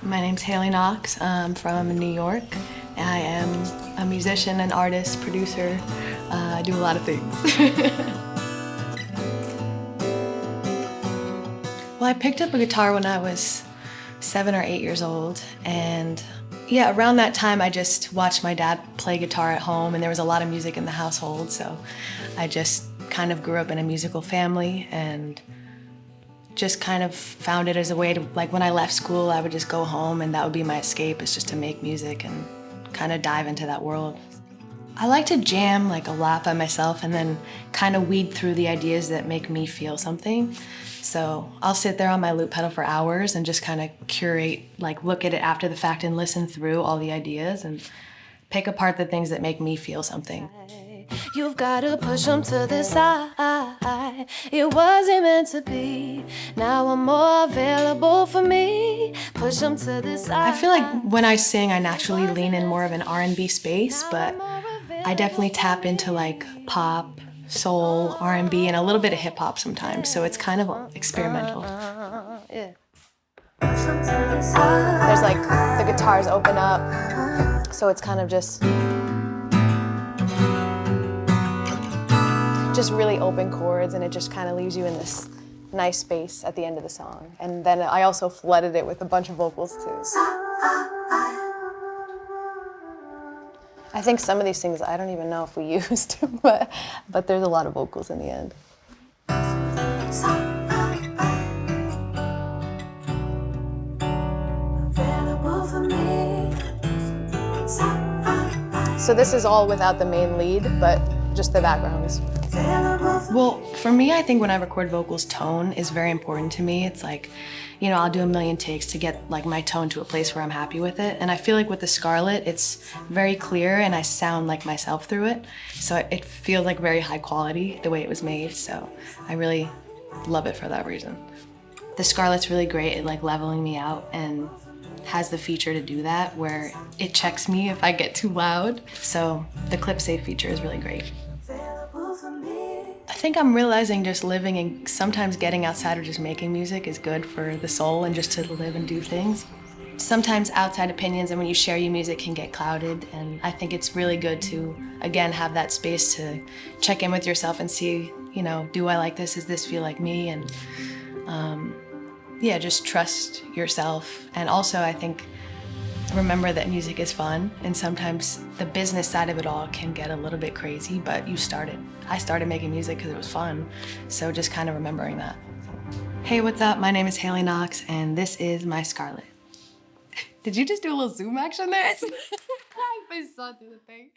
My name's Hailey Knox. I'm from New York. I am a musician, an artist, producer. I do a lot of things. Well, I picked up a guitar when I was 7 or 8 years old, and yeah, around that time I just watched my dad play guitar at home, and there was a lot of music in the household, so I just kind of grew up in a musical family and just kind of found it as a way to, like when I left school, I would just go home and that would be my escape, is just to make music and kind of dive into that world. I like to jam like a lot by myself and then kind of weed through the ideas that make me feel something. So I'll sit there on my loop pedal for hours and just kind of curate, like look at it after the fact and listen through all the ideas and pick apart the things that make me feel something. You've got to push them to the side. It wasn't meant to be. Now I'm more available for me. Push them to the side. I feel like when I sing, I naturally lean in more of an R&B space, but I definitely tap into like pop, soul, R&B, and a little bit of hip hop sometimes. So it's kind of experimental. There's like the guitars open up, so it's kind of just really open chords, and it just kind of leaves you in this nice space at the end of the song. And then I also flooded it with a bunch of vocals too. I think some of these things I don't even know if we used, but there's a lot of vocals in the end. So this is all without the main lead, but just the backgrounds. Well, for me, I think when I record vocals, tone is very important to me. It's like, you know, I'll do a million takes to get like my tone to a place where I'm happy with it. And I feel like with the Scarlett, it's very clear and I sound like myself through it. So it feels like very high quality the way it was made. So I really love it for that reason. The Scarlett's really great at like leveling me out and has the feature to do that where it checks me if I get too loud. So the clip save feature is really great. I think I'm realizing just living and sometimes getting outside or just making music is good for the soul and just to live and do things. Sometimes outside opinions and when you share your music can get clouded, and I think it's really good to, again, have that space to check in with yourself and see, you know, do I like this? Does this feel like me? And yeah, just trust yourself. And also I think remember that music is fun, and sometimes the business side of it all can get a little bit crazy, but I started making music because it was fun, so just kind of remembering that. Hey, what's up? My name is Hailey Knox, and this is my Scarlett. Did you just do a little zoom action there? I saw through the thing.